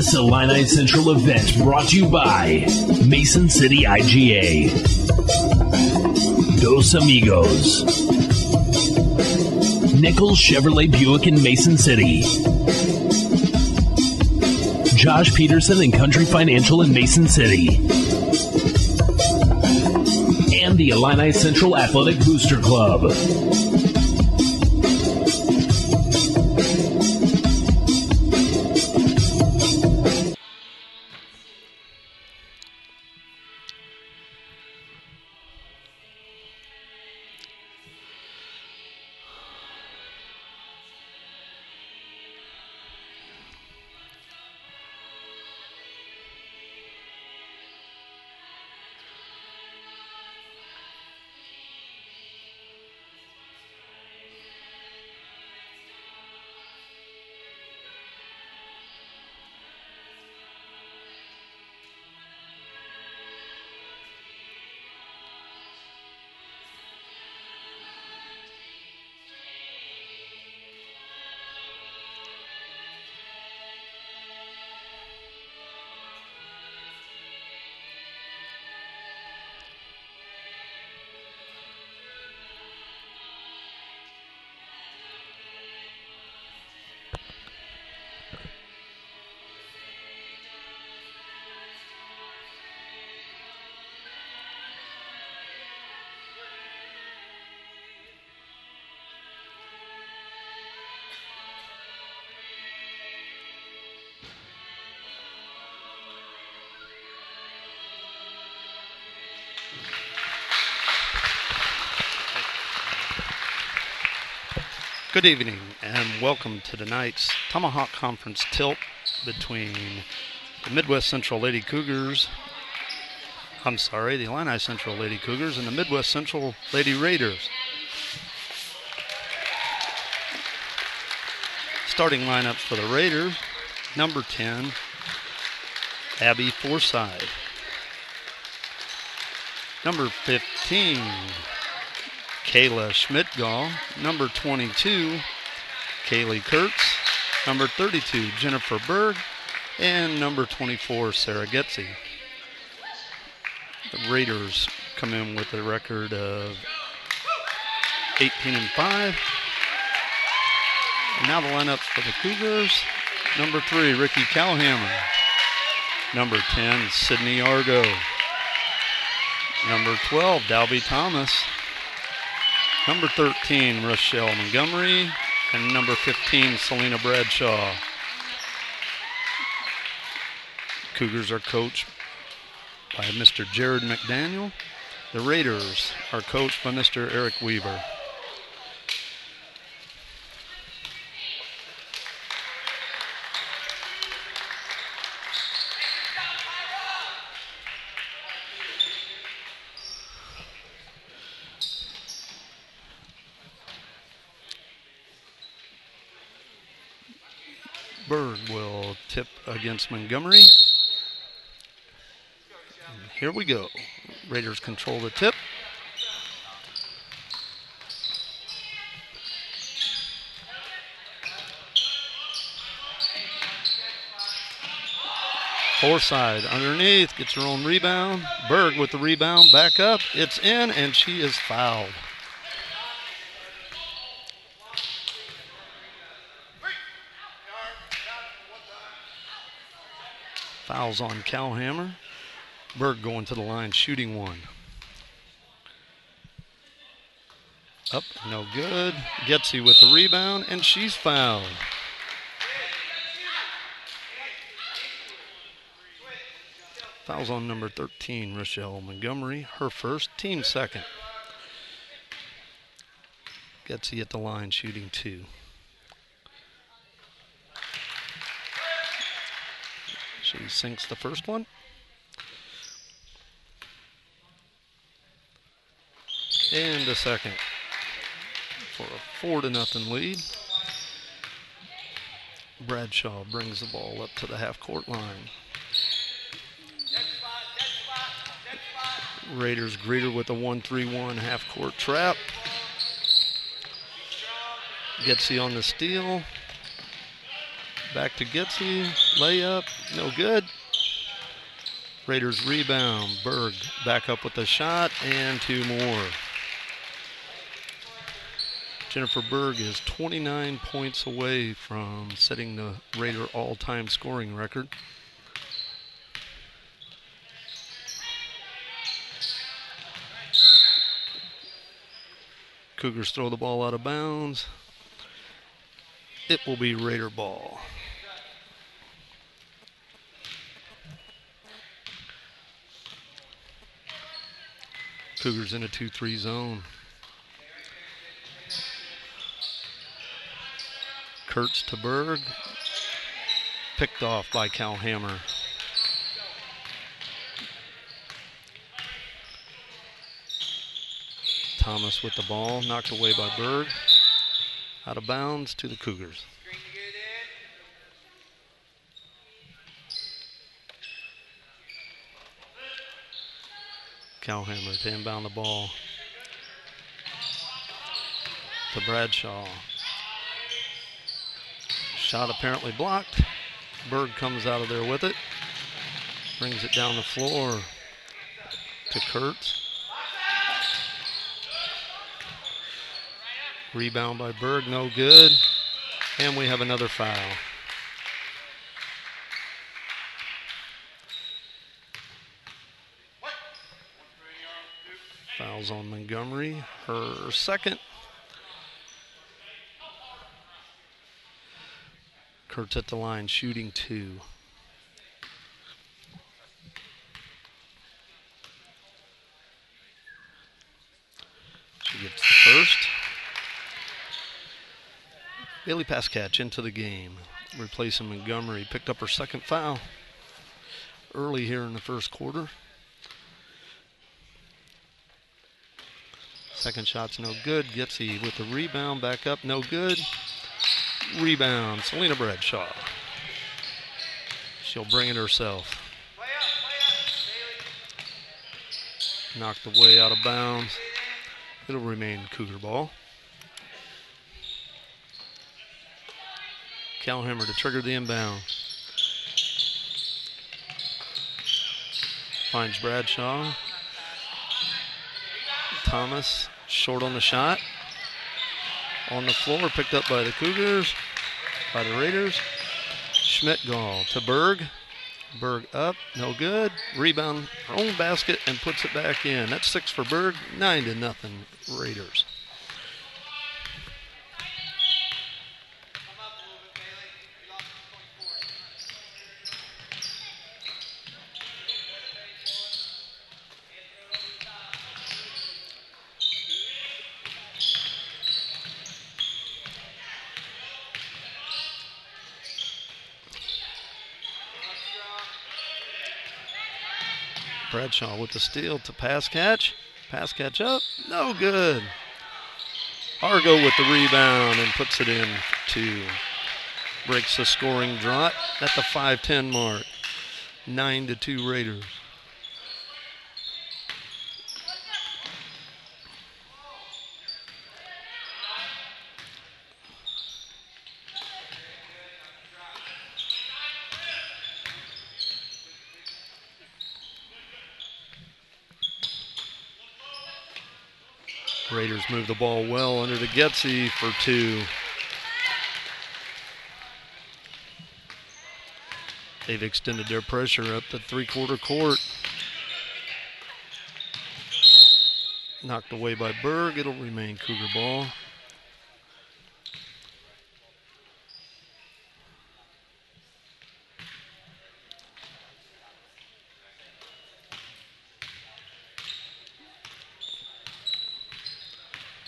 This Illini Central event brought to you by Mason City IGA, Dos Amigos, Nichols Chevrolet Buick in Mason City, Josh Peterson and Country Financial in Mason City, and the Illini Central Athletic Booster Club. Good evening and welcome to tonight's Tomahawk Conference tilt between the Midwest Central Lady Cougars, the Illini Central Lady Cougars and the Midwest Central Lady Raiders. Starting lineup for the Raiders, number 10, Abby Forsythe. Number 15, Kayla Schmidtgall. Number 22, Kaylee Kurtz. Number 32, Jennifer Berg. And number 24, Sarah Getze. The Raiders come in with a record of 18-5. And now the lineup for the Cougars. Number 3, Ricky Cowhammer. Number 10, Sydney Argo. Number 12, Dalby Thomas. Number 13, Rochelle Montgomery. And number 15, Selena Bradshaw. Cougars are coached by Mr. Jared McDaniel. The Raiders are coached by Mr. Eric Weaver. Berg will tip against Montgomery. And here we go. Raiders control the tip. Forsythe underneath, gets her own rebound. Berg with the rebound, back up. It's in, and she is fouled. Fouls on Cowhammer. Berg going to the line, shooting one. Up, no good. Getze with the rebound, and she's fouled. Fouls on number 13, Rochelle Montgomery. Her first, team second. Getze at the line, shooting two. She sinks the first one. And a second for a 4-0 lead. Bradshaw brings the ball up to the half-court line. Raiders greet her with a 1-3-1 half-court trap. Getze on the steal. Back to Getsy. Layup. No good. Raiders rebound. Berg back up with a shot and 2 more. Jennifer Berg is 29 points away from setting the Raider all-time scoring record. Cougars throw the ball out of bounds. It will be Raider ball. Cougars in a 2-3 zone. Kurtz to Berg. Picked off by Cal Hammer. Thomas with the ball, knocked away by Berg. Out of bounds to the Cougars. Calhammer to inbound the ball. To Bradshaw. Shot apparently blocked. Berg comes out of there with it. Brings it down the floor to Kurtz. Rebound by Berg, no good. And we have another foul. Fouls on Montgomery, her second. Kurtz at the line, shooting 2. She gets the first. Bailey Pascatch into the game, replacing Montgomery. Picked up her second foul early here in the first quarter. Second shot's no good. Getsy with the rebound, back up, no good. Rebound, Selena Bradshaw. She'll bring it herself. Knocked away out of bounds. It'll remain Cougar ball. Calhammer to trigger the inbound. Finds Bradshaw. Thomas short on the shot. On the floor, picked up by the Cougars, by the Raiders. Schmidt-Gall to Berg. Berg up, no good. Rebound, her own basket, and puts it back in. That's 6 for Berg, 9-0 Raiders. Bradshaw with the steal to Pascatch. Pascatch up, no good. Argo with the rebound and puts it in 2. Breaks the scoring drought at the 5:10 mark. 9-2 Raiders. Raiders move the ball well under to Getsy for 2. They've extended their pressure up the 3/4 court. Knocked away by Berg. It'll remain Cougar ball.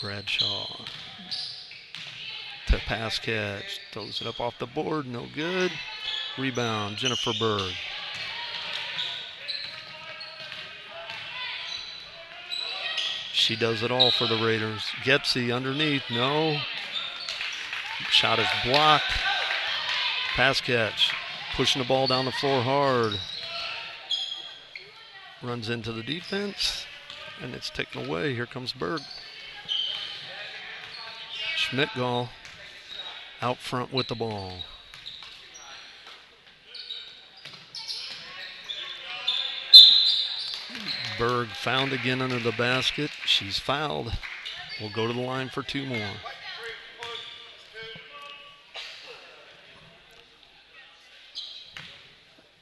Bradshaw to Pascatch. Throws it up off the board. No good. Rebound, Jennifer Berg. She does it all for the Raiders. Getsy underneath. No. Shot is blocked. Pascatch pushing the ball down the floor hard. Runs into the defense, and it's taken away. Here comes Berg. Schmidt-Gall out front with the ball. Berg found again under the basket. She's fouled. We'll go to the line for 2 more.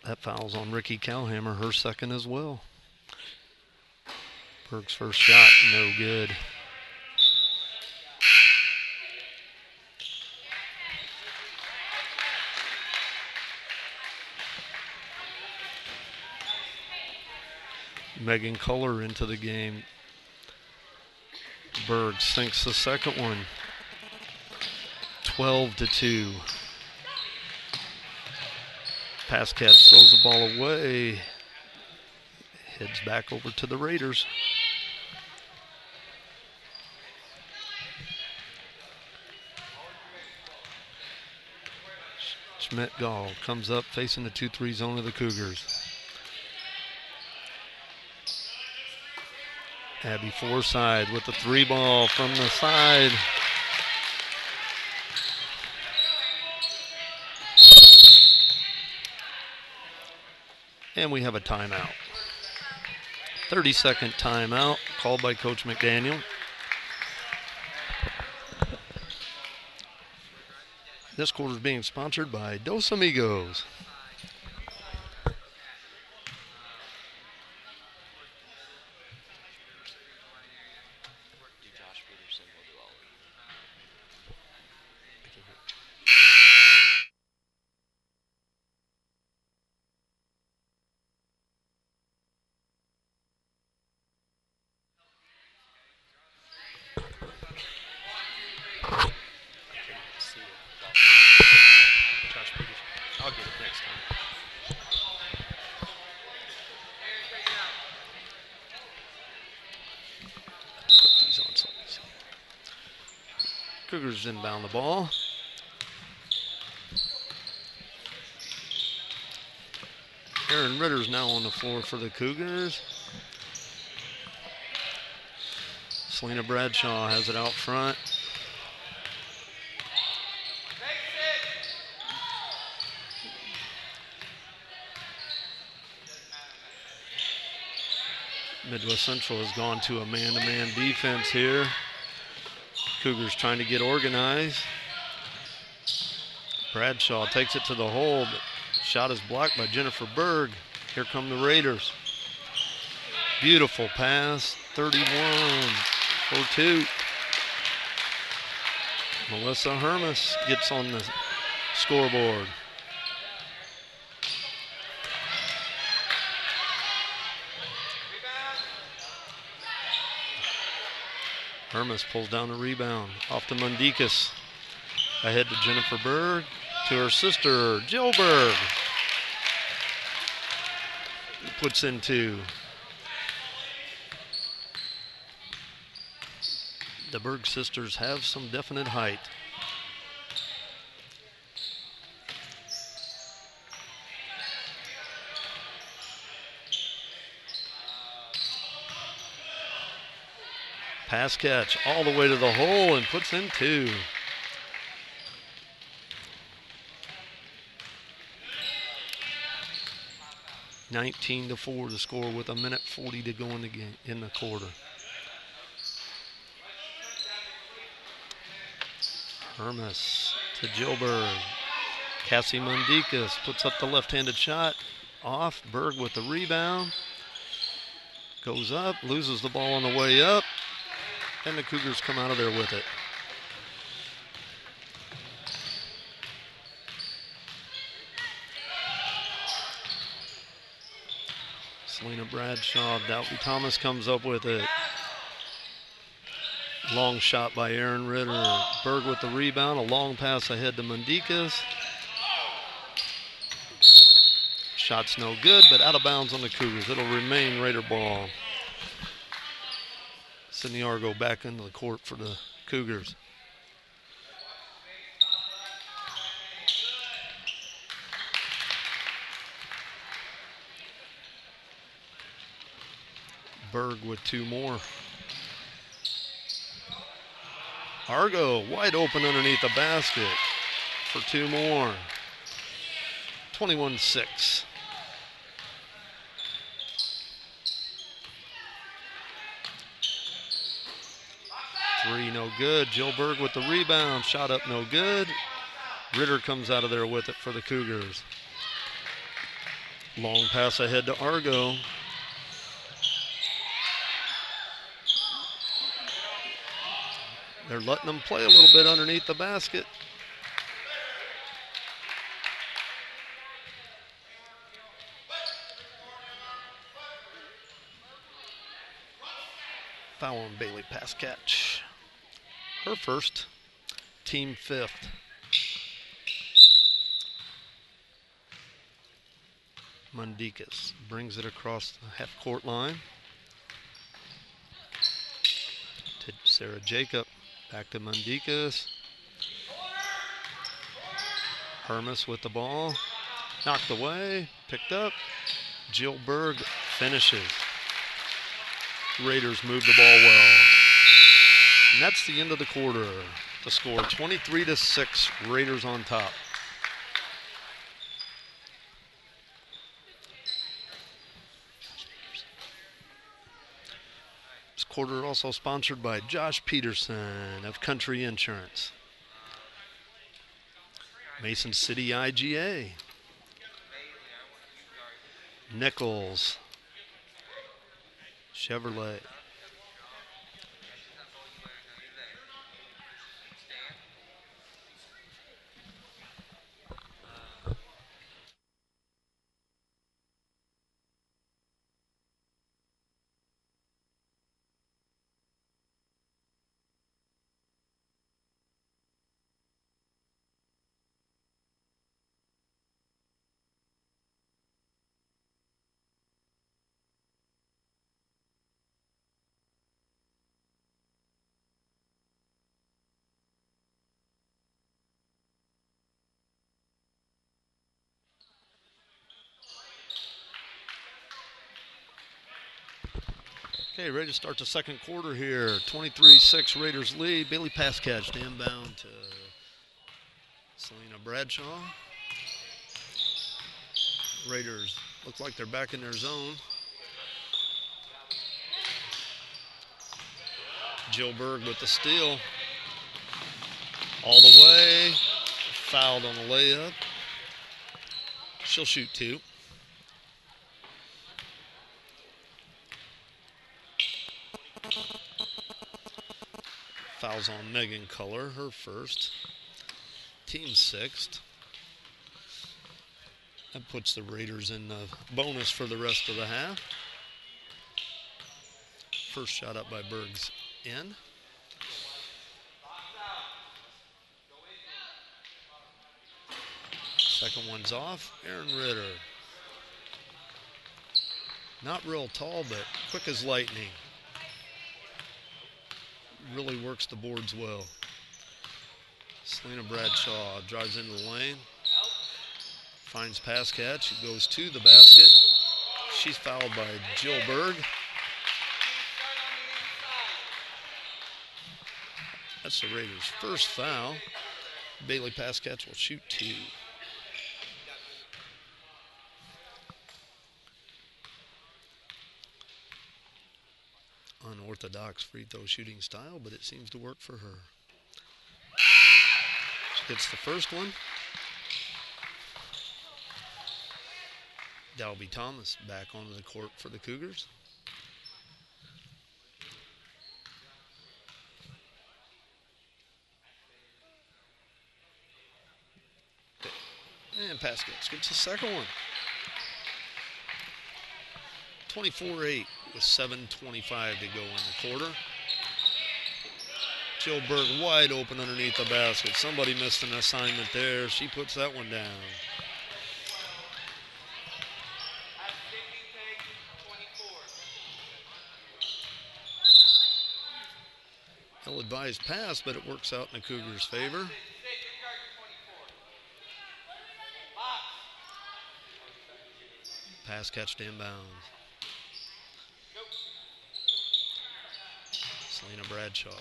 That foul's on Ricky Cowhammer, her second as well. Berg's first shot, no good. Megan Culler into the game. Berg sinks the second one. 12-2. Pass catch throws the ball away. Heads back over to the Raiders. Schmidt-Gall comes up facing the 2-3 zone of the Cougars. Abby Forsythe with the 3 ball from the side. And we have a timeout. 30-second timeout called by Coach McDaniel. This quarter is being sponsored by Dos Amigos. Cougars inbound the ball. Aaron Ritter's now on the floor for the Cougars. Selena Bradshaw has it out front. Midwest Central has gone to a man-to-man defense here. Cougars trying to get organized. Bradshaw takes it to the hole, but shot is blocked by Jennifer Berg. Here come the Raiders. Beautiful pass, 31-2. Melissa Hermes gets on the scoreboard. Hermes pulls down the rebound. Off to Mundikas. Ahead to Jennifer Berg. To her sister, Jill Berg. Puts in 2. The Berg sisters have some definite height. Pass catch all the way to the hole and puts in 2. (19-4) to score with 1:40 to go in the game, in the quarter. Hermes to Gilbert. Cassie Mundikas puts up the left-handed shot. Off. Berg with the rebound. Goes up, loses the ball on the way up. And the Cougars come out of there with it. Selena Bradshaw, Doughty Thomas comes up with it. Long shot by Aaron Ritter. Berg with the rebound, a long pass ahead to Mundikas. Shot's no good, but out of bounds on the Cougars. It'll remain Raider ball. Sydney Argo back into the court for the Cougars. Berg with 2 more. Argo wide open underneath the basket for 2 more. 21-6. Three, no good. Jill Berg with the rebound. Shot up, no good. Ritter comes out of there with it for the Cougars. Long pass ahead to Argo. They're letting them play a little bit underneath the basket. Foul on Bailey Paskatch. Her first, team fifth. Mundikas brings it across the half-court line to Sarah Jacob. Back to Mundikas. Hermes with the ball. Knocked away. Picked up. Jill Berg finishes. Raiders move the ball well. And that's the end of the quarter. The score 23-6. Raiders on top. This quarter also sponsored by Josh Peterson of Country Insurance. Mason City IGA. Nichols. Chevrolet. Okay, ready to start the second quarter here. 23-6 Raiders lead. Bailey Paskatch inbound to Selena Bradshaw. Raiders look like they're back in their zone. Jill Berg with the steal. All the way. Fouled on the layup. She'll shoot two. Fouls on Megan Culler, her first. Team sixth. That puts the Raiders in the bonus for the rest of the half. First shot up by Berg's in. Second one's off. Aaron Ritter. Not real tall, but quick as lightning. Really works the boards well. Selena Bradshaw drives into the lane. Finds Paskatch. It goes to the basket. She's fouled by Jill Berg. That's the Raiders' first foul. Bailey Paskatch will shoot two. Unorthodox free throw shooting style, but it seems to work for her. She gets the first one. Dalby Thomas back onto the court for the Cougars. And Paskatch gets the second one. 24-8 with 7:25 to go in the quarter. Jill Berg wide open underneath the basket. Somebody missed an assignment there. She puts that one down. Ill-advised pass, but it works out in the Cougars' favor. Paskatch to inbounds. Selena Bradshaw.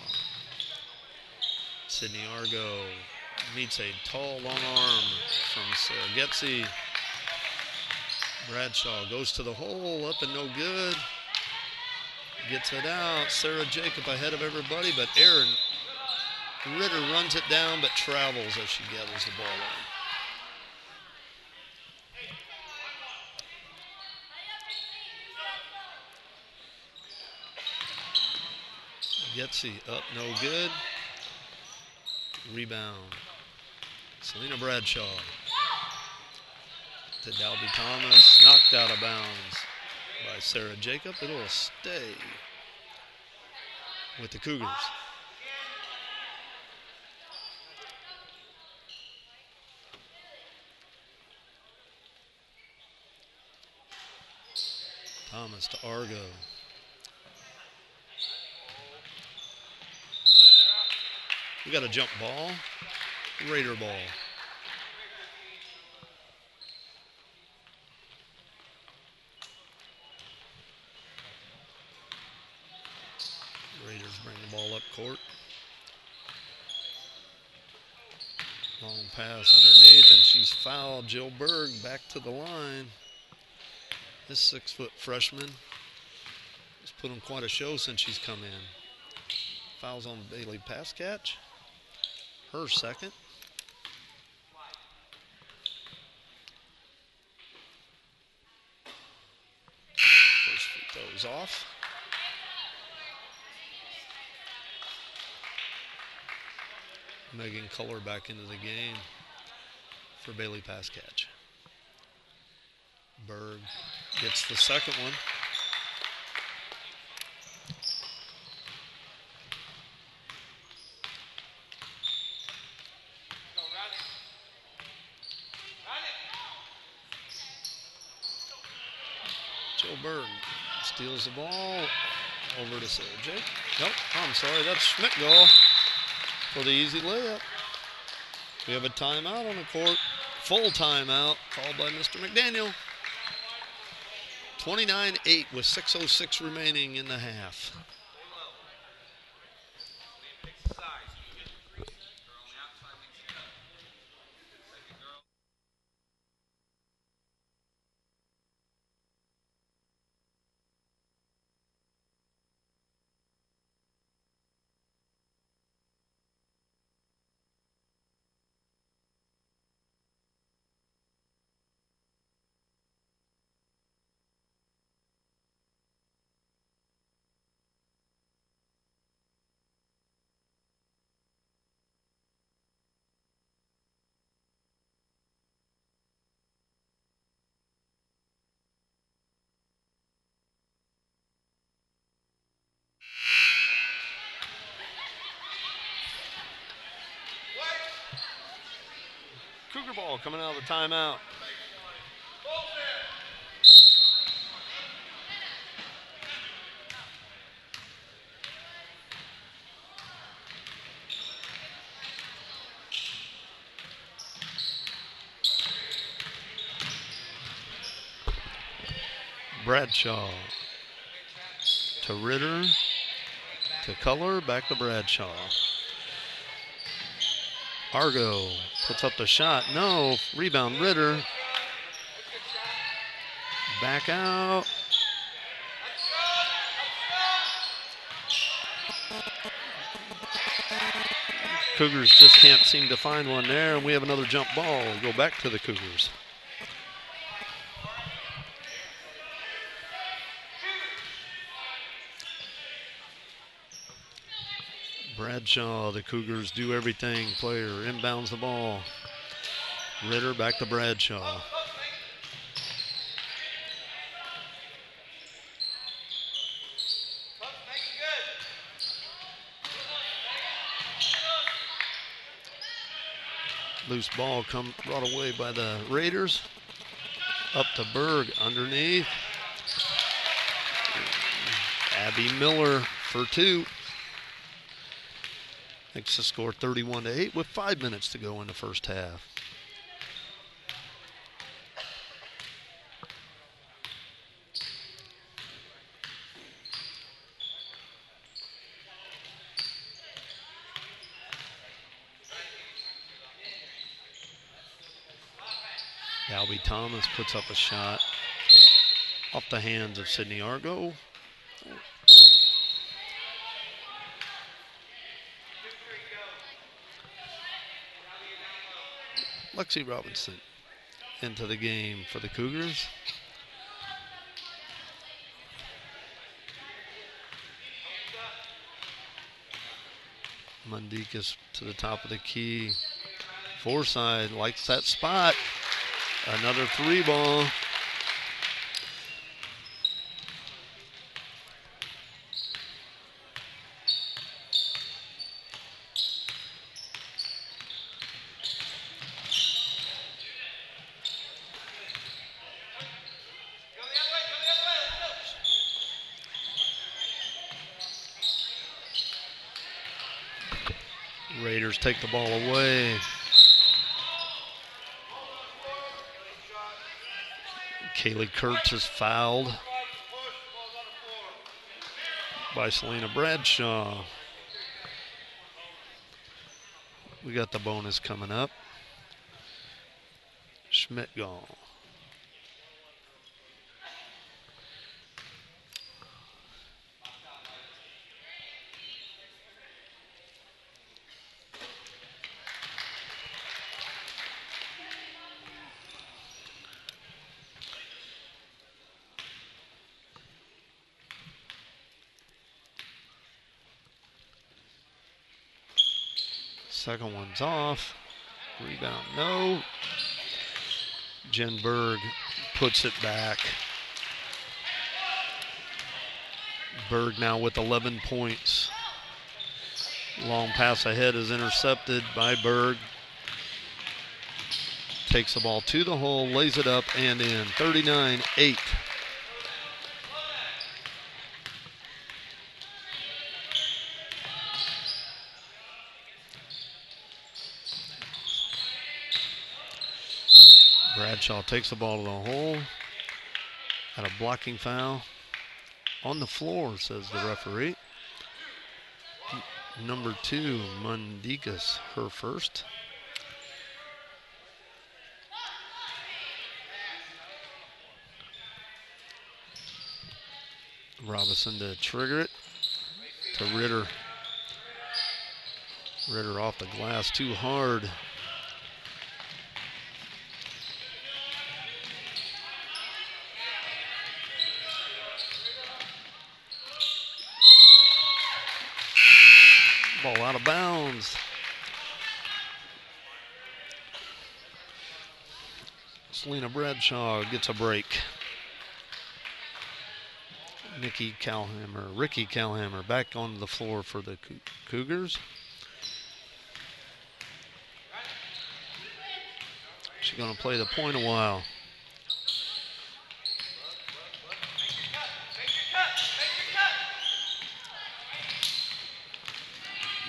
Sydney Argo meets a tall, long arm from Sarah Getzy. Bradshaw goes to the hole, up and no good. gets it out. Sarah Jacob ahead of everybody, but Erin Ritter runs it down but travels as she gathers the ball in. Getzy up, no good. Rebound. Selena Bradshaw to Dalby Thomas, knocked out of bounds by Sarah Jacob. It'll stay with the Cougars. Thomas to Argo. We got a jump ball, Raider ball. Raiders bring the ball up court. Long pass underneath, and she's fouled. Jill Berg back to the line. This 6-foot freshman has put on quite a show since she's come in. Fouls on Bailey Pascatch. Her second. First free throws off. Megan Culler back into the game for Bailey Pascatch. Berg gets the second one. Jill Berg steals the ball over to Sarah Jake. Nope, I'm sorry, that's Schmidt-Gall for the easy layup. We have a timeout on the court. Full timeout called by Mr. McDaniel. 29-8 with 6:06 remaining in the half. Cougar ball coming out of the timeout. Bradshaw to Ritter to Culler, back to Bradshaw. Argo puts up the shot. No. Rebound, Ritter. Back out. Cougars just can't seem to find one there, and we have another jump ball. Go back to the Cougars. Bradshaw, the Cougars do everything player, inbounds the ball. Ritter back to Bradshaw. Loose ball brought away by the Raiders. Up to Berg underneath. Abby Miller for two. Makes the score 31-8 with 5 minutes to go in the first half. Dalby Thomas puts up a shot off the hands of Sydney Argo. Lexi Robinson into the game for the Cougars. Mundikas to the top of the key. Forsythe likes that spot. Another 3-ball. Raiders take the ball away. Kaylee Kurtz is fouled by Selena Bradshaw. We got the bonus coming up. Schmidt-Gall. Second one's off. Rebound, no. Jen Berg puts it back. Berg now with 11 points. Long pass ahead is intercepted by Berg. Takes the ball to the hole, lays it up and in. 39-8. Bradshaw takes the ball to the hole. Got a blocking foul on the floor, says the referee. Number 2, Mundikas, her first. Robinson to trigger it to Ritter. Ritter off the glass too hard. Ball out of bounds. Selena Bradshaw gets a break. Ricky Calhammer back on the floor for the Cougars. She's going to play the point a while.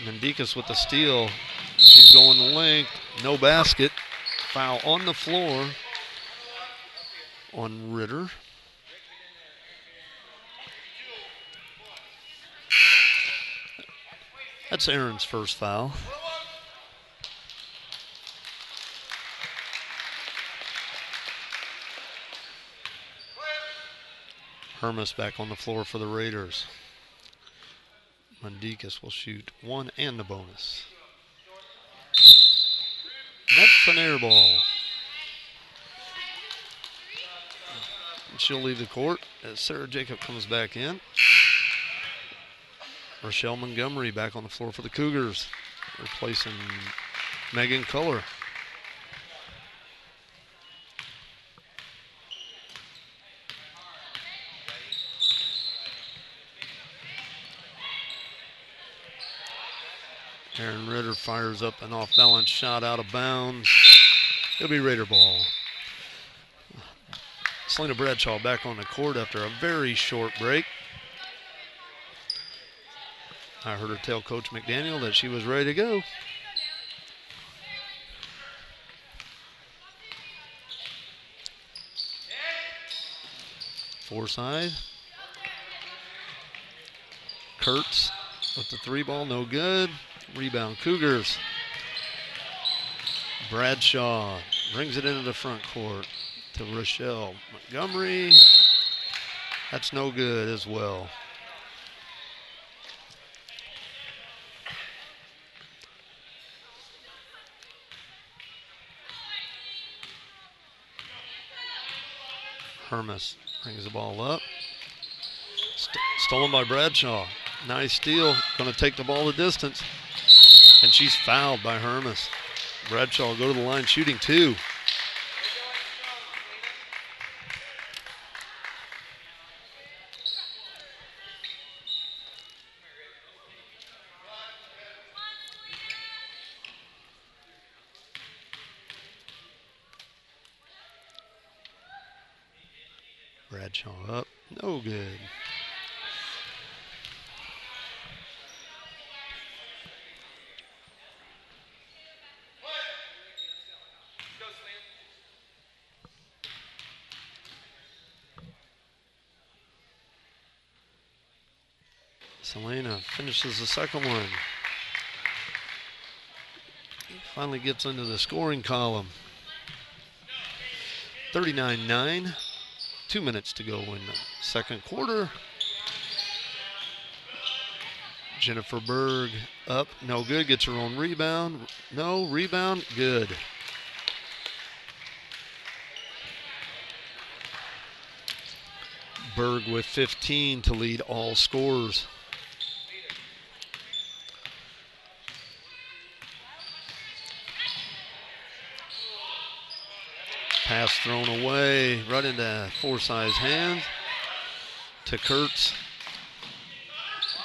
Mundikas with the steal. She's going the length. No basket. Foul on the floor on Ritter. That's Aaron's first foul. Hermes back on the floor for the Raiders. Mundikas will shoot one and the bonus. That's an air ball. And she'll leave the court as Sarah Jacob comes back in. Rochelle Montgomery back on the floor for the Cougars, replacing Megan Culler. Aaron Ritter fires up an off-balance shot out of bounds. It'll be Raider ball. Selena Bradshaw back on the court after a very short break. I heard her tell Coach McDaniel that she was ready to go. Forsythe. Kurtz with the 3-ball, no good. Rebound, Cougars. Bradshaw brings it into the front court to Rochelle Montgomery. That's no good as well. Hermes brings the ball up. Stolen by Bradshaw. Nice steal. Going to take the ball the distance. And she's fouled by Hermes. Bradshaw will go to the line shooting 2. Bradshaw up. No good. Selena finishes the second one. Finally gets into the scoring column. 39-9. 2 minutes to go in the second quarter. Jennifer Berg up. No good. Gets her own rebound. No. Rebound. Good. Berg with 15 to lead all scorers. Pass thrown away, right into Forsythe's hands. To Kurtz.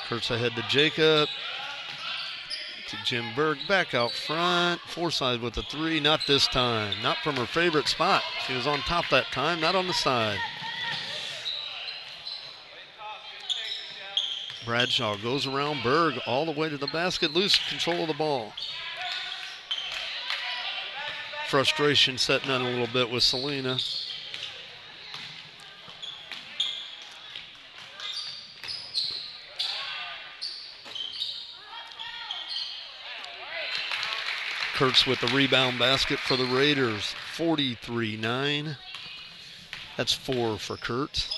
Kurtz ahead to Jacob. To Jim Berg, back out front. Forsythe with the 3, not this time. Not from her favorite spot. She was on top that time, not on the side. Bradshaw goes around Berg all the way to the basket, lose control of the ball. Frustration setting in a little bit with Selena. Kurtz with the rebound basket for the Raiders. 43-9. That's 4 for Kurtz.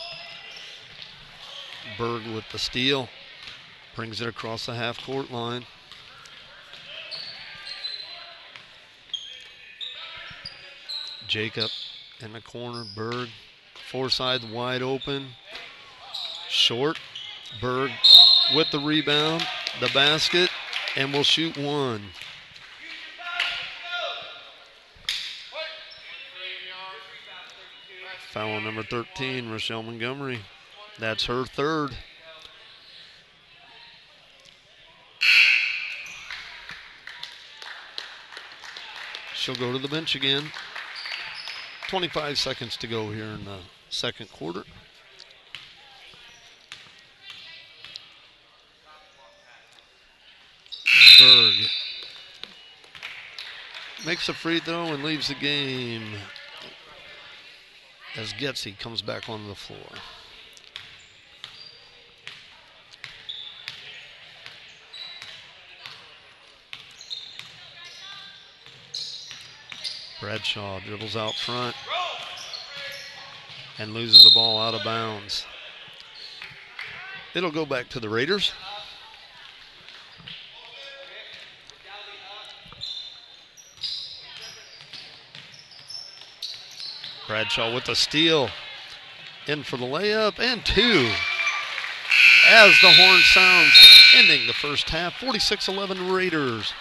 Berg with the steal. Brings it across the half-court line. Jacob in the corner. Berg. Forsythe wide open. Short. Berg with the rebound. The basket. And will shoot 1. Foul on number 13, Rochelle Montgomery. That's her 3rd. She'll go to the bench again. 25 seconds to go here in the second quarter. Berg makes a free throw and leaves the game as Getsy comes back onto the floor. Bradshaw dribbles out front and loses the ball out of bounds. It'll go back to the Raiders. Bradshaw with the steal. In for the layup and 2. As the horn sounds, ending the first half, 46-11 Raiders.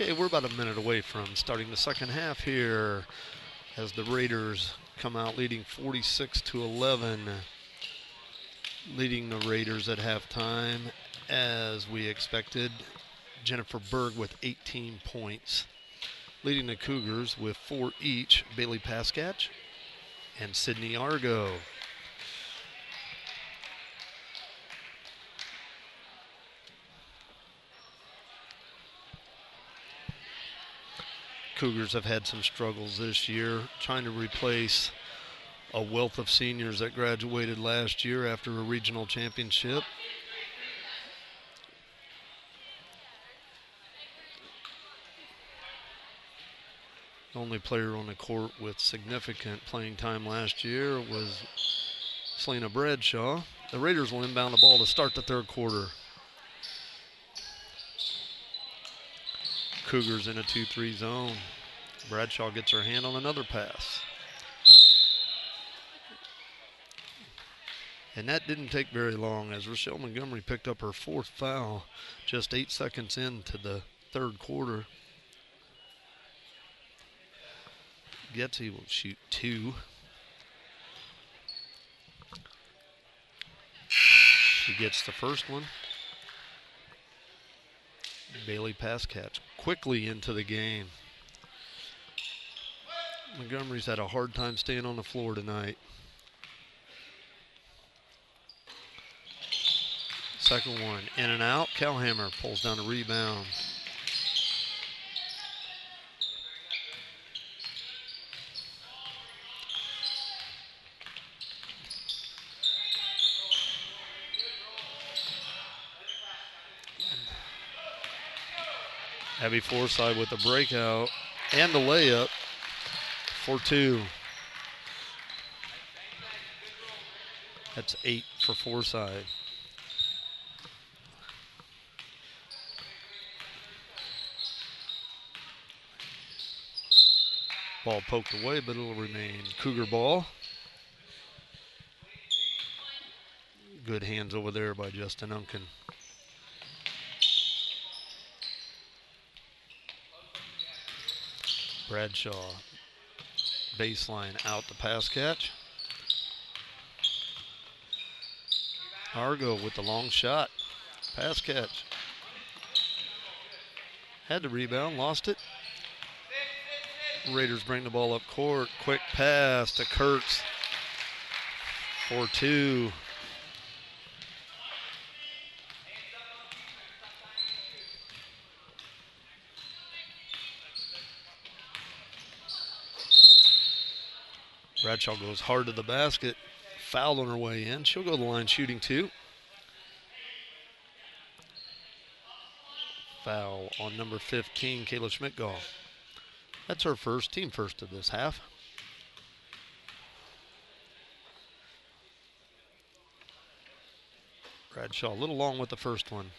Okay, we're about a minute away from starting the second half here as the Raiders come out leading 46-11. Leading the Raiders at halftime, as we expected, Jennifer Berg with 18 points. Leading the Cougars with 4 each, Bailey Paskatch and Sydney Argo. Cougars have had some struggles this year trying to replace a wealth of seniors that graduated last year after a regional championship. The only player on the court with significant playing time last year was Selena Bradshaw. The Raiders will inbound the ball to start the third quarter. Cougars in a 2-3 zone. Bradshaw gets her hand on another pass. And that didn't take very long as Rochelle Montgomery picked up her 4th foul just 8 seconds into the third quarter. Getzy will shoot 2. She gets the first one. Bailey Paskatch quickly into the game. Montgomery's had a hard time staying on the floor tonight. Second one, in and out. Kalhammer pulls down a rebound. Abby Forsyth with the breakout and the layup for 2. That's 8 for Forsyth. Ball poked away, but it'll remain Cougar ball. Good hands over there by Justin Unken. Bradshaw, baseline out to Paskatch. Argo with the long shot. Paskatch had the rebound, lost it. Raiders bring the ball up court. Quick pass to Kurtz for 2. Bradshaw goes hard to the basket. Foul on her way in. She'll go to the line shooting 2. Foul on number 15, Kayla Schmidtgall. That's her first, team first of this half. Bradshaw a little long with the first one.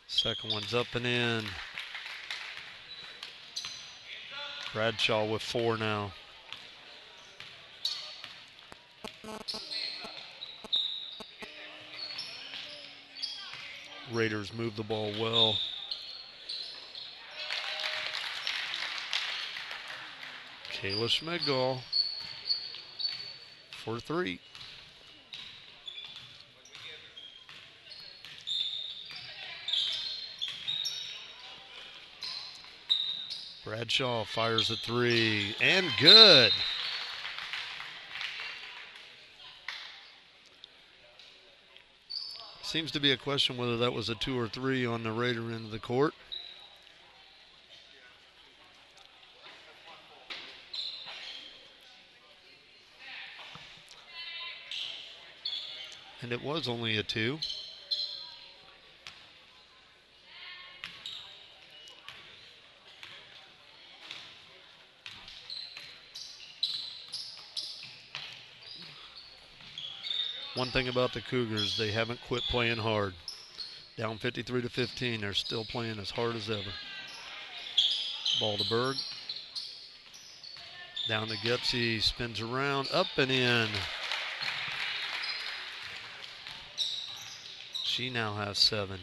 Second one's up and in. Bradshaw with 4 now. Raiders move the ball well. Kayla Schmidtgall for 3. Bradshaw fires a 3 and good. Seems to be a question whether that was a 2 or 3 on the Raider end of the court. And it was only a 2. One thing about the Cougars, they haven't quit playing hard. Down 53-15, they're still playing as hard as ever. Ball to Berg. Down to Getsy, spins around, up and in. She now has 7.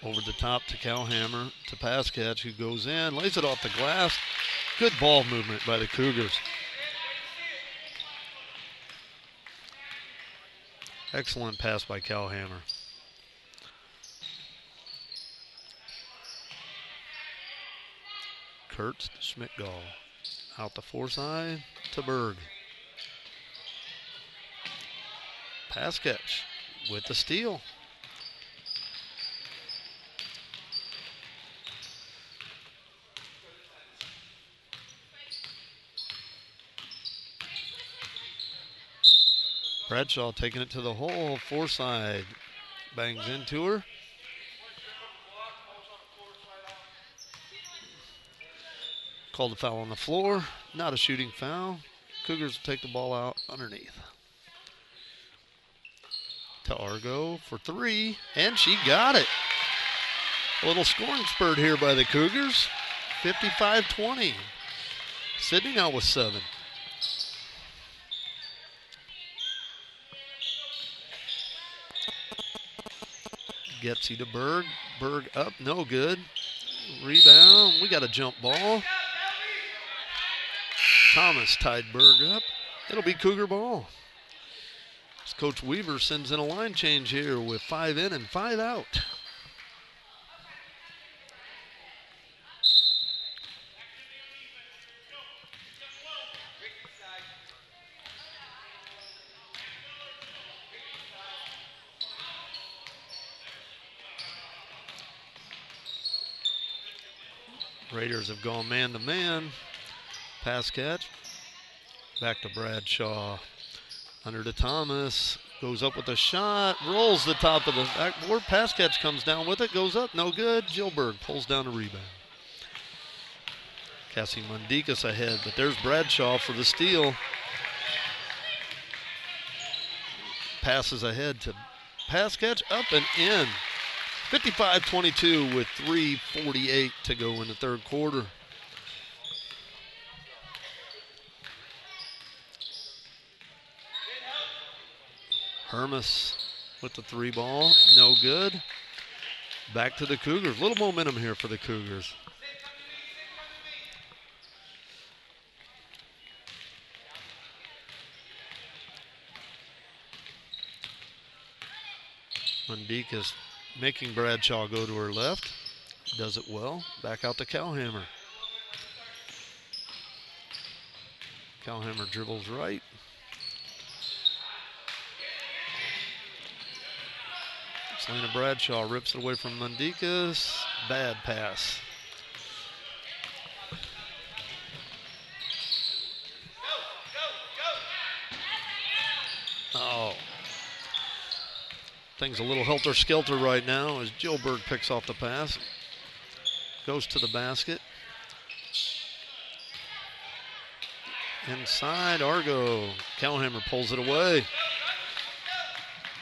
Over the top to Cowhammer, to pass catch, who goes in, lays it off the glass. Good ball movement by the Cougars. Excellent pass by Cowhammer. Kurtz to Schmidt-Gall. Out the fore side to Berg. Pass catch with the steal. Bradshaw taking it to the hole, fore side. Bangs into her. Called a foul on the floor. Not a shooting foul. Cougars take the ball out underneath. To Argo for 3, and she got it. A little scoring spurt here by the Cougars. 55-20. Sydney now with 7. Getsy to Berg. Berg up, no good. Rebound, we got a jump ball. Thomas tied Berg up. It'll be Cougar ball. As Coach Weaver sends in a line change here with 5 in and 5 out. Raiders have gone man-to-man. Pass catch. Back to Bradshaw. Under to Thomas. Goes up with a shot. Rolls the top of the backboard. Pass catch comes down with it. Goes up. No good. Gilberg pulls down a rebound. Cassie Mundikas ahead, but there's Bradshaw for the steal. Passes ahead to pass catch. Up and in. 55-22 with 3:48 to go in the third quarter. Hermes with the 3 ball, no good. Back to the Cougars. Little momentum here for the Cougars. Mundikas making Bradshaw go to her left. Does it well. Back out to Cowhammer. Cowhammer dribbles right. Selena Bradshaw rips it away from Mundikas. Bad pass. Oh. Things a little helter-skelter right now as Gilberg picks off the pass. Goes to the basket. Inside, Argo. Cowhammer pulls it away.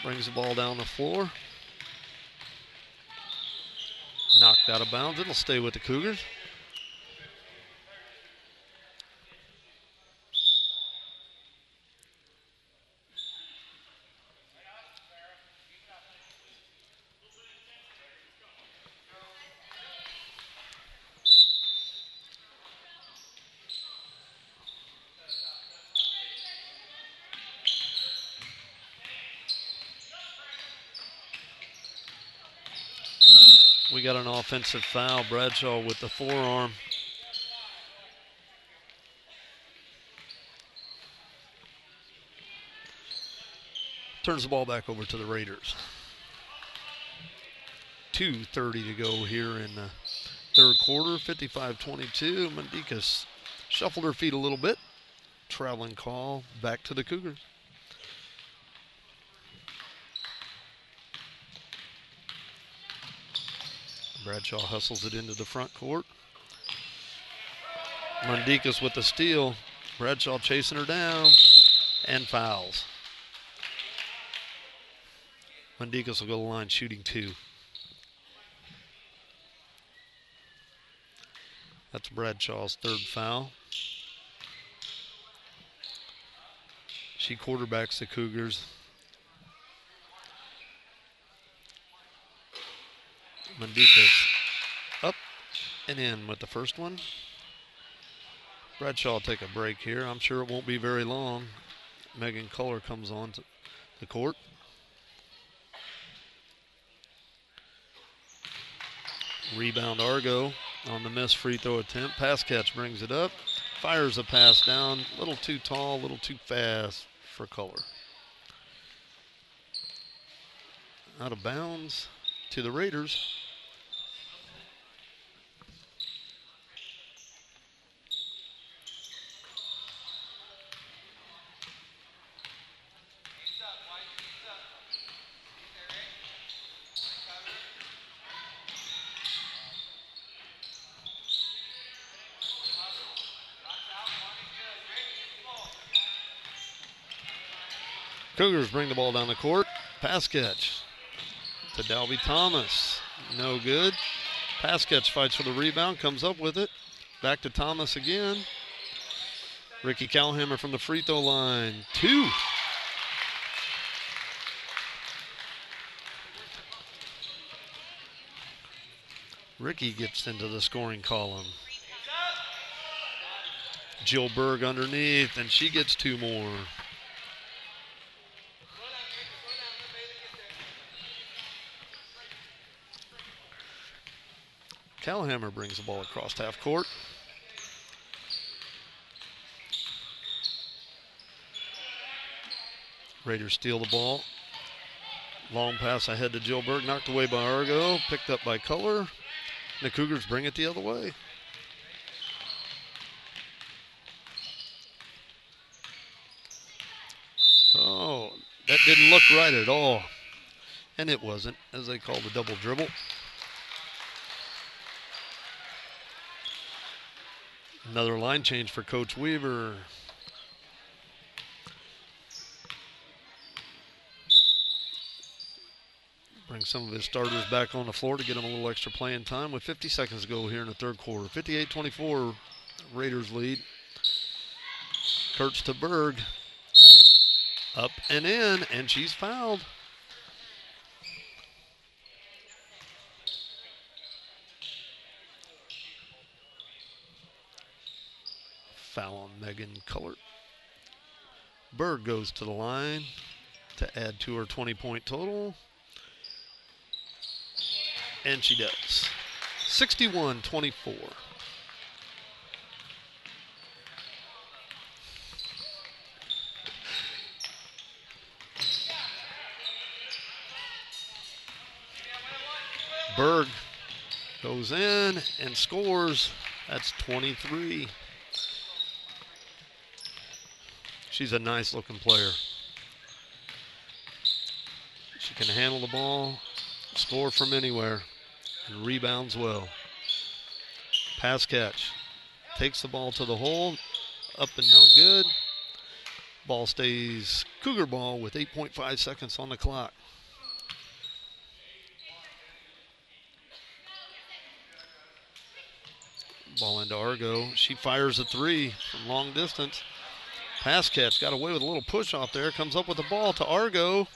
Brings the ball down the floor. Knocked out of bounds. It'll stay with the Cougars. We got an offensive foul. Bradshaw with the forearm. Turns the ball back over to the Raiders. 2:30 to go here in the third quarter. 55-22. Mundikas shuffled her feet a little bit. Traveling call back to the Cougars. Bradshaw hustles it into the front court. Mundikas with the steal. Bradshaw chasing her down and fouls. Mundikas will go to the line shooting 2. That's Bradshaw's third foul. She quarterbacks the Cougars. Mandukas up and in with the first one. Bradshaw will take a break here. I'm sure it won't be very long. Megan Culler comes on to the court. Rebound Argo on the missed free throw attempt. Pass catch brings it up. Fires a pass down. A little too tall, a little too fast for Culler. Out of bounds to the Raiders. Cougars bring the ball down the court. Pass catch to Dalby Thomas. No good. Pass catch fights for the rebound. Comes up with it. Back to Thomas again. Ricky Calhammer from the free throw line. 2. Ricky gets into the scoring column. Jill Berg underneath, and she gets 2 more. Calhammer brings the ball across half court. Raiders steal the ball. Long pass ahead to Jill Berg, knocked away by Argo, picked up by Culler. The Cougars bring it the other way. Oh, that didn't look right at all. And it wasn't, as they call the double dribble. Another line change for Coach Weaver. Bring some of his starters back on the floor to get them a little extra playing time with 50 seconds to go here in the third quarter. 58-24, Raiders lead. Kurtz to Berg. Up and in, and she's fouled. Foul on Megan Culler. Berg goes to the line to add to her 20-point total. And she does. 61-24. Berg goes in and scores. That's 23. She's a nice looking player. She can handle the ball, score from anywhere, and rebounds well. Pass catch. Takes the ball to the hole. Up and no good. Ball stays Cougar ball with 8.5 seconds on the clock. Ball into Argo. She fires a 3 from long distance. Pass catch, got away with a little push off there. Comes up with the ball to Argo.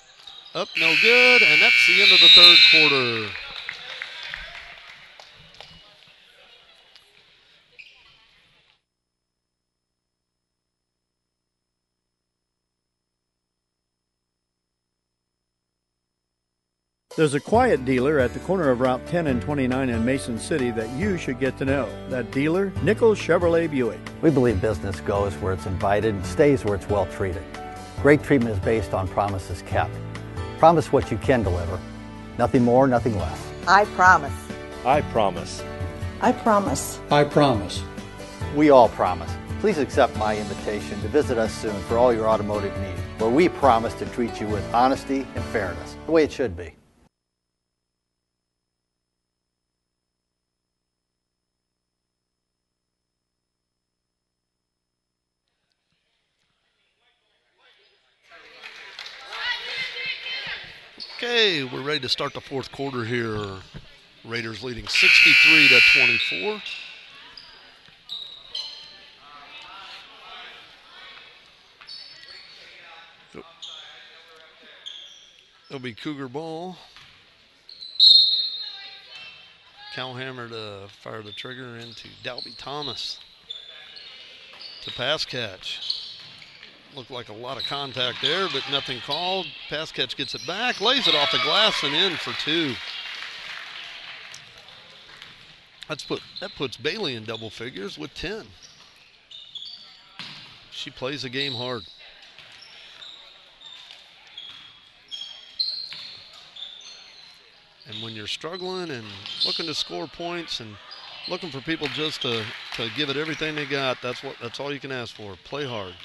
Up, no good, and that's the end of the third quarter. There's a quiet dealer at the corner of Route 10 and 29 in Mason City that you should get to know. That dealer, Nichols Chevrolet Buick. We believe business goes where it's invited and stays where it's well treated. Great treatment is based on promises kept. Promise what you can deliver. Nothing more, nothing less. I promise. I promise. I promise. I promise. We all promise. Please accept my invitation to visit us soon for all your automotive needs, where we promise to treat you with honesty and fairness, the way it should be. Okay, we're ready to start the fourth quarter here. Raiders leading 63-24. It'll be Cougar ball. Calhammer to fire the trigger into Dalby Thomas to pass catch. Looked like a lot of contact there, but nothing called. Pass catch gets it back, lays it off the glass and in for 2. That puts Bailey in double figures with 10. She plays the game hard. And when you're struggling and looking to score points and looking for people just to give it everything they got, that's all you can ask for. Play hard.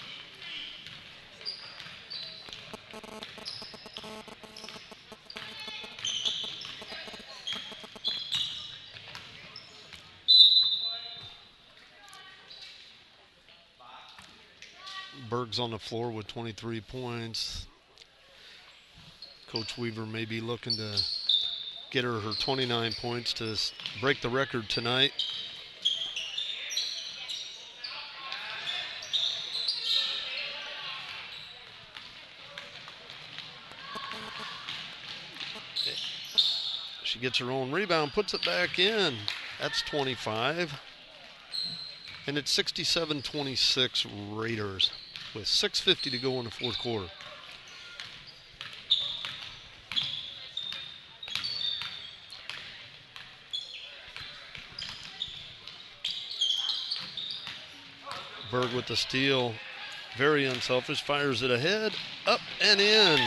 Berg's on the floor with 23 points. Coach Weaver may be looking to get her 29 points to break the record tonight. She gets her own rebound, puts it back in. That's 25. And it's 67-26 Raiders with 6:50 to go in the fourth quarter. Berg with the steal, very unselfish, fires it ahead, up and in.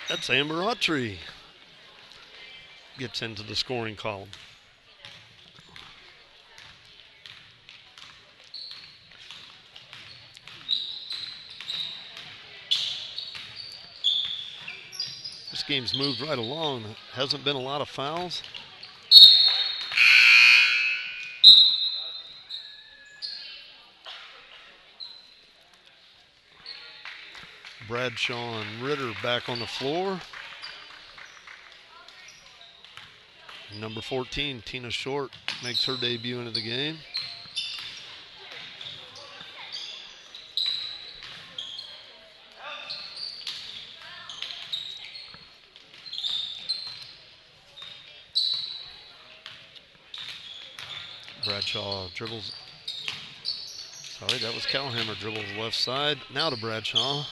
That's Amber Autry. Gets into the scoring column. This game's moved right along. Hasn't been a lot of fouls. Bradshaw and Ritter back on the floor. Number 14, Tina Short, makes her debut into the game. Bradshaw dribbles. Sorry, that was Calhammer, dribbles left side. Now to Bradshaw,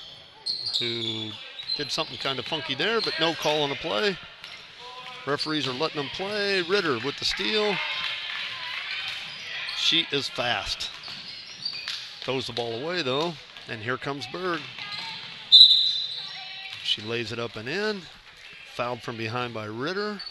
who did something kind of funky there, but no call on the play. Referees are letting them play. Ritter with the steal. She is fast. Throws the ball away, though, and here comes Berg. She lays it up and in. Fouled from behind by Ritter.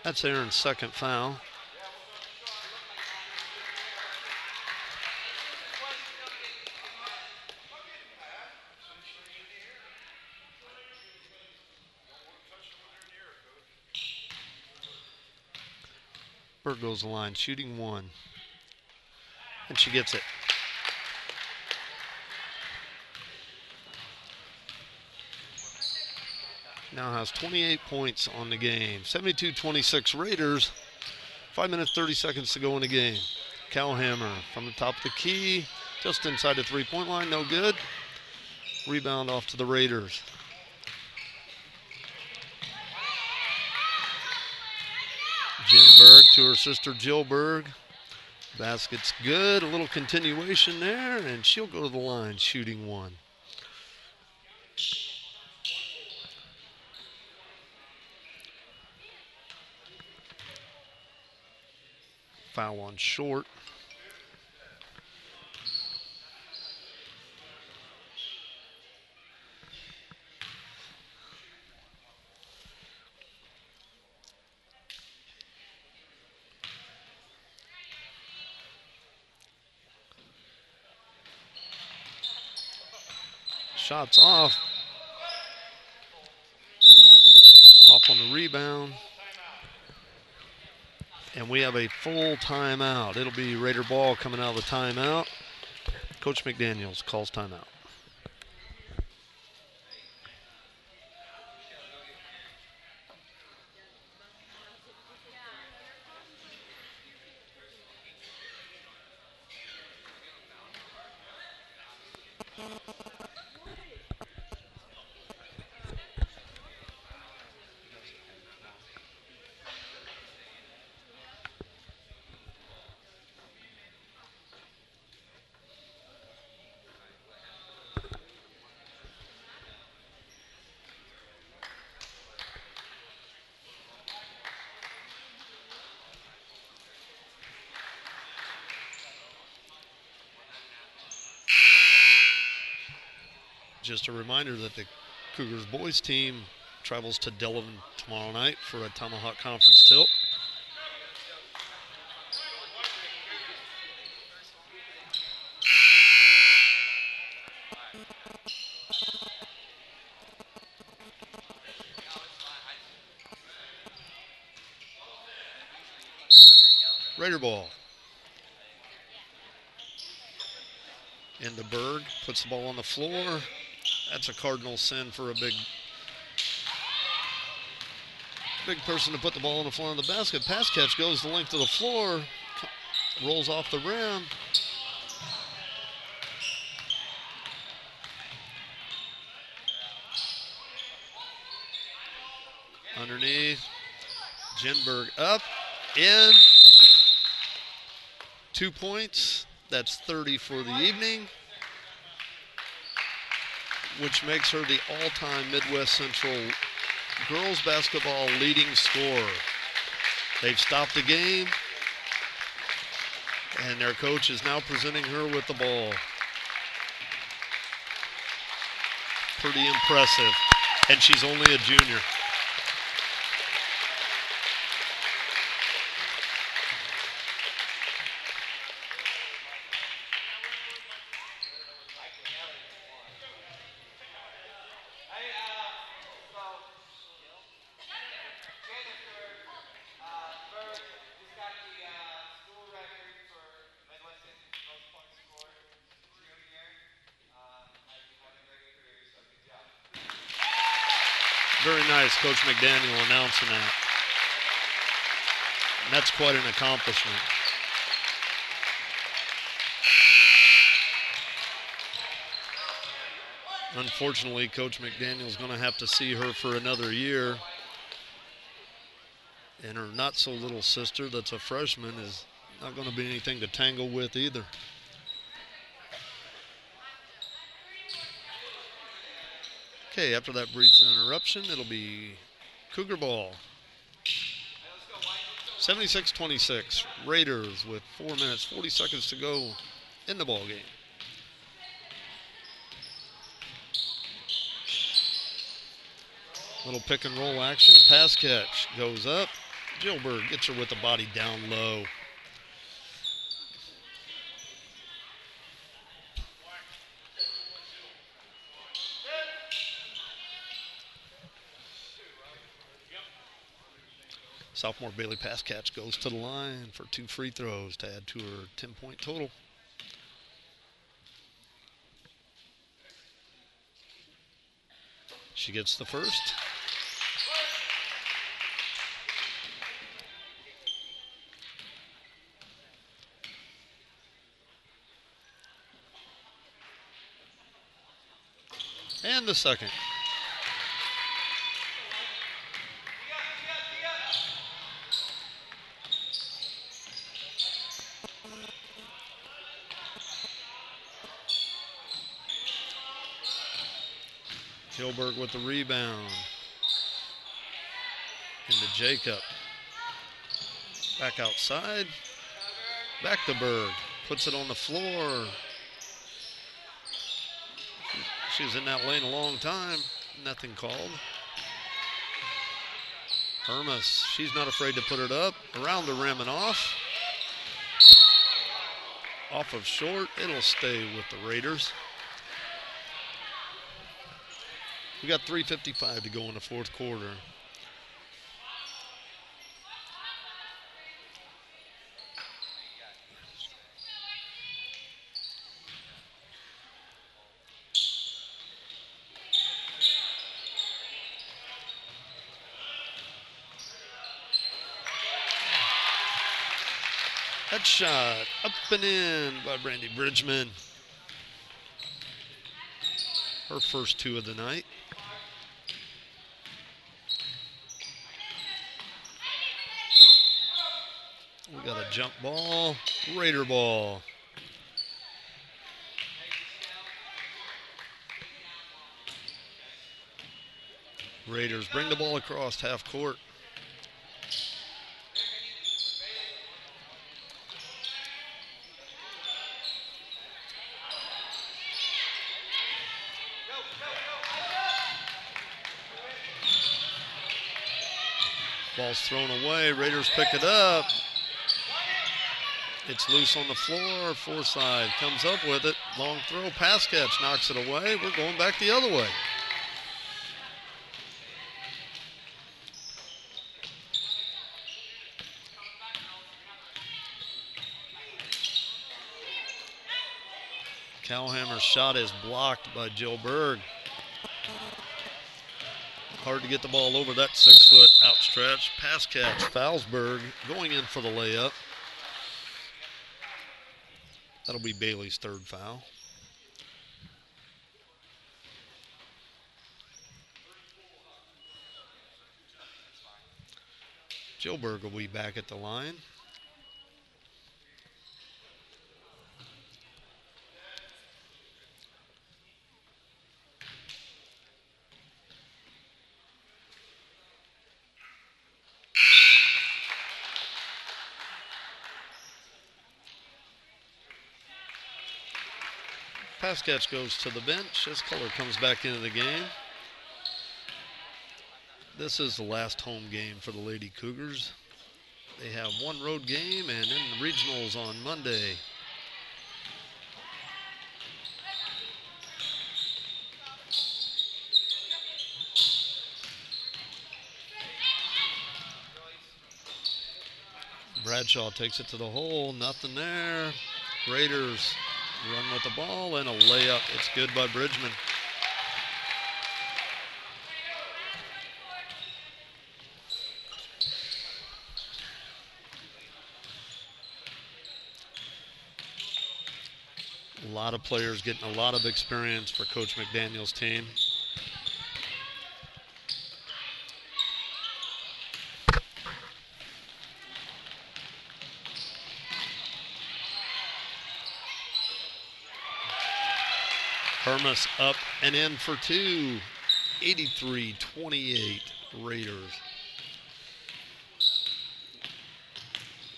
That's Aaron's second foul. Berg goes the line, shooting one. And she gets it. Now has 28 points on the game. 72-26 Raiders. 5 minutes, 30 seconds to go in the game. Calhammer from the top of the key. Just inside the three-point line, no good. Rebound off to the Raiders. Jen Berg to her sister Jill Berg. Basket's good, a little continuation there, and she'll go to the line shooting one. Foul on Short. Shots off. Off on the rebound. And we have a full timeout. It'll be Raider ball coming out of the timeout. Coach McDaniels calls timeout. Just a reminder that the Cougars boys team travels to Dillon tomorrow night for a Tomahawk Conference tilt. Raider ball. Into Berg, puts the ball on the floor. That's a cardinal sin for a big person to put the ball on the floor of the basket. Pass catch goes the length of the floor, rolls off the rim. Underneath, Jenberg up, in. 2 points. That's 30 for the evening, which makes her the all-time Midwest Central girls basketball leading scorer. They've stopped the game, and their coach is now presenting her with the ball. Pretty impressive, and she's only a junior. Very nice, Coach McDaniel announcing that. And that's quite an accomplishment. Unfortunately, Coach McDaniel's going to have to see her for another year. And her not-so-little sister that's a freshman is not going to be anything to tangle with either. Okay, after that brief interruption, it'll be Cougar ball. 76-26, Raiders with 4 minutes, 40 seconds to go in the ball game. Little pick and roll action, pass catch goes up. Gilbert gets her with the body down low. Sophomore Bailey pass catch goes to the line for 2 free throws to add to her 10-point total. She gets the first. And the second. Hilberg with the rebound. Into Jacob. Back outside. Back to Berg. Puts it on the floor. She was in that lane a long time. Nothing called. Hermes, she's not afraid to put it up. Around the rim and off. Off of short. It'll stay with the Raiders. We got 3:55 to go in the fourth quarter. That shot up and in by Brandy Bridgman. Her first 2 of the night. We got a jump ball, Raider ball. Raiders bring the ball across half court. Ball's thrown away. Raiders pick it up. It's loose on the floor. Forsythe comes up with it. Long throw, pass catch, knocks it away. We're going back the other way. Cowhammer's shot is blocked by Jill Berg. Hard to get the ball over that 6-foot outstretch. Pass catch, Foulsberg going in for the layup. That'll be Bailey's 3rd foul. Jill Berg will be back at the line. Pass catch goes to the bench as Color comes back into the game. This is the last home game for the Lady Cougars. They have one road game and then the regionals on Monday. Bradshaw takes it to the hole, nothing there. Raiders run with the ball and a layup. It's good by Bridgman. A lot of players getting a lot of experience for Coach McDaniel's team. Hermas up and in for 2. 83-28 Raiders.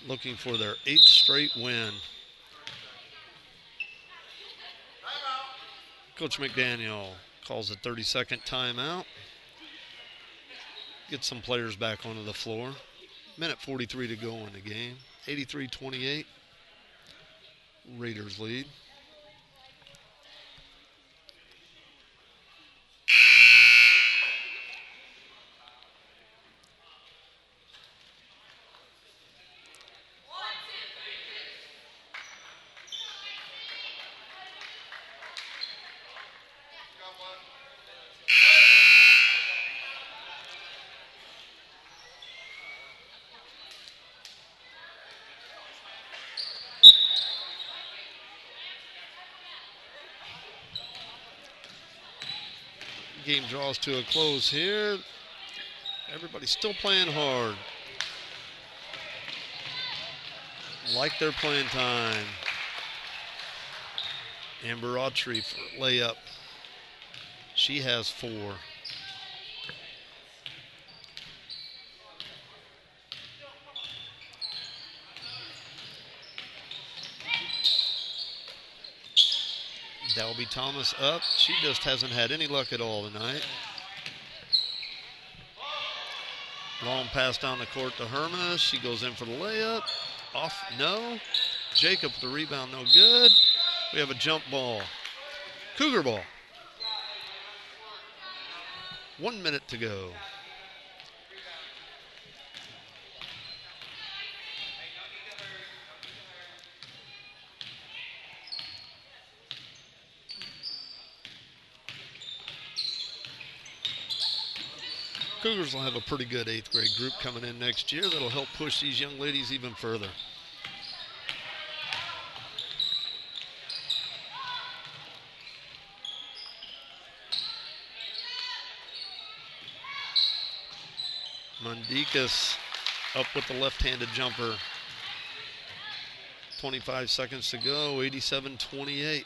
Looking for their 8th straight win. Coach McDaniel calls a 30-second timeout. Get some players back onto the floor. Minute 43 to go in the game. 83-28. Raiders lead. Game draws to a close here. Everybody's still playing hard. Like their playing time. Amber Autry for layup. She has 4. Dalby Thomas up. She just hasn't had any luck at all tonight. Long pass down the court to Hermas. She goes in for the layup. Off, no. Jacob the rebound, no good. We have a jump ball. Cougar ball. 1 minute to go. Cougars will have a pretty good 8th grade group coming in next year that'll help push these young ladies even further. Mundikas up with the left-handed jumper. 25 seconds to go, 87-28.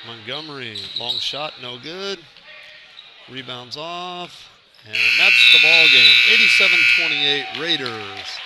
Montgomery, long shot, no good. Rebounds off, and that's the ball game. 87-28 Raiders.